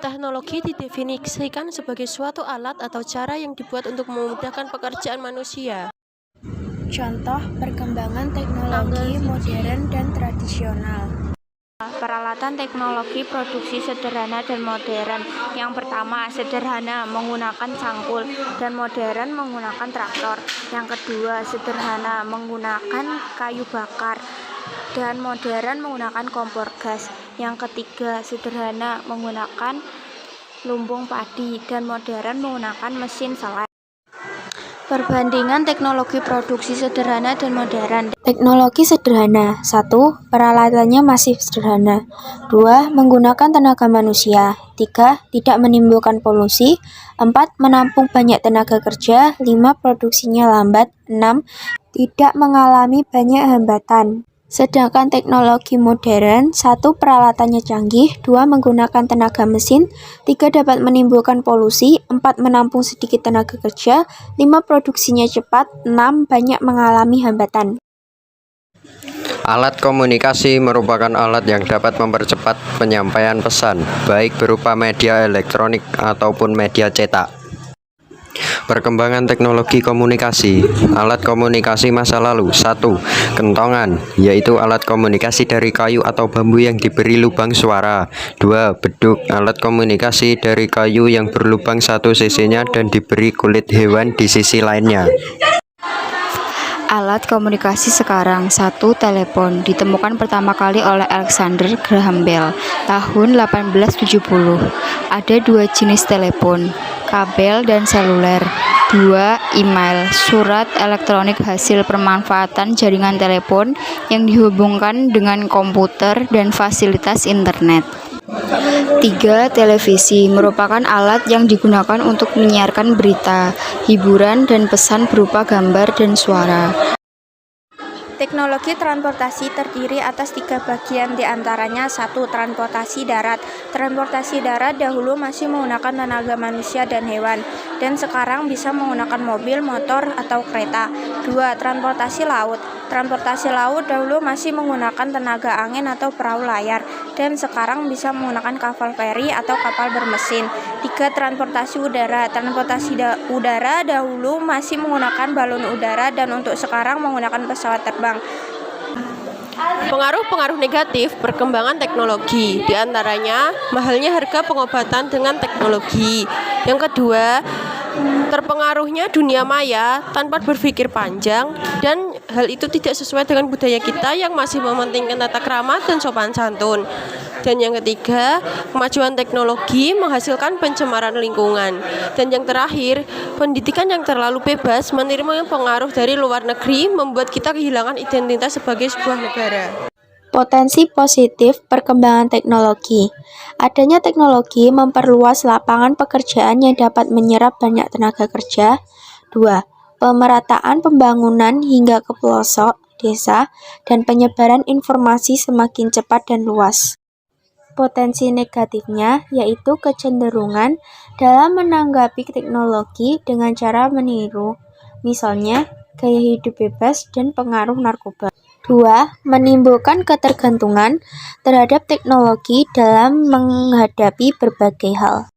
Teknologi didefinisikan sebagai suatu alat atau cara yang dibuat untuk memudahkan pekerjaan manusia. Contoh perkembangan teknologi modern dan tradisional. Peralatan teknologi produksi sederhana dan modern. Yang pertama, sederhana menggunakan cangkul dan modern menggunakan traktor. Yang kedua, sederhana menggunakan kayu bakar dan modern menggunakan kompor gas. Yang ketiga, sederhana menggunakan lumbung padi dan modern menggunakan mesin selai. Perbandingan teknologi produksi sederhana dan modern. Teknologi sederhana. 1. Peralatannya masih sederhana. 2. Menggunakan tenaga manusia. 3. Tidak menimbulkan polusi. 4. Menampung banyak tenaga kerja. 5. Produksinya lambat. 6. Tidak mengalami banyak hambatan. Sedangkan teknologi modern, 1. Peralatannya canggih, 2. Menggunakan tenaga mesin, 3. Dapat menimbulkan polusi, 4. Menampung sedikit tenaga kerja, 5. Produksinya cepat, 6. Banyak mengalami hambatan. Alat komunikasi merupakan alat yang dapat mempercepat penyampaian pesan, baik berupa media elektronik ataupun media cetak. Perkembangan teknologi komunikasi. Alat komunikasi masa lalu. 1. Kentongan, yaitu alat komunikasi dari kayu atau bambu yang diberi lubang suara. 2. Beduk, alat komunikasi dari kayu yang berlubang satu sisinya dan diberi kulit hewan di sisi lainnya. Alat komunikasi sekarang. 1. Telepon, ditemukan pertama kali oleh Alexander Graham Bell tahun 1870. Ada 2 jenis telepon, kabel dan seluler. 2. Email, surat elektronik hasil pemanfaatan jaringan telepon yang dihubungkan dengan komputer dan fasilitas internet. 3. Televisi, merupakan alat yang digunakan untuk menyiarkan berita, hiburan, dan pesan berupa gambar dan suara. Teknologi transportasi terdiri atas 3 bagian, diantaranya 1. Transportasi darat. Transportasi darat dahulu masih menggunakan tenaga manusia dan hewan, dan sekarang bisa menggunakan mobil, motor, atau kereta. 2. Transportasi laut. Transportasi laut dahulu masih menggunakan tenaga angin atau perahu layar, dan sekarang bisa menggunakan kapal feri atau kapal bermesin. 3. Transportasi udara. Transportasi udara dahulu masih menggunakan balon udara, dan untuk sekarang menggunakan pesawat terbang. Pengaruh-pengaruh negatif perkembangan teknologi, diantaranya mahalnya harga pengobatan dengan teknologi. Yang kedua, terpengaruhnya dunia maya tanpa berpikir panjang, dan hal itu tidak sesuai dengan budaya kita yang masih mementingkan tata krama dan sopan santun. Dan yang ketiga, kemajuan teknologi menghasilkan pencemaran lingkungan. Dan yang terakhir, pendidikan yang terlalu bebas menerima pengaruh dari luar negeri membuat kita kehilangan identitas sebagai sebuah negara. Potensi positif perkembangan teknologi. Adanya teknologi memperluas lapangan pekerjaan yang dapat menyerap banyak tenaga kerja. 2. Pemerataan pembangunan hingga ke pelosok desa dan penyebaran informasi semakin cepat dan luas. Potensi negatifnya yaitu kecenderungan dalam menanggapi teknologi dengan cara meniru, misalnya gaya hidup bebas dan pengaruh narkoba. 2. Menimbulkan ketergantungan terhadap teknologi dalam menghadapi berbagai hal.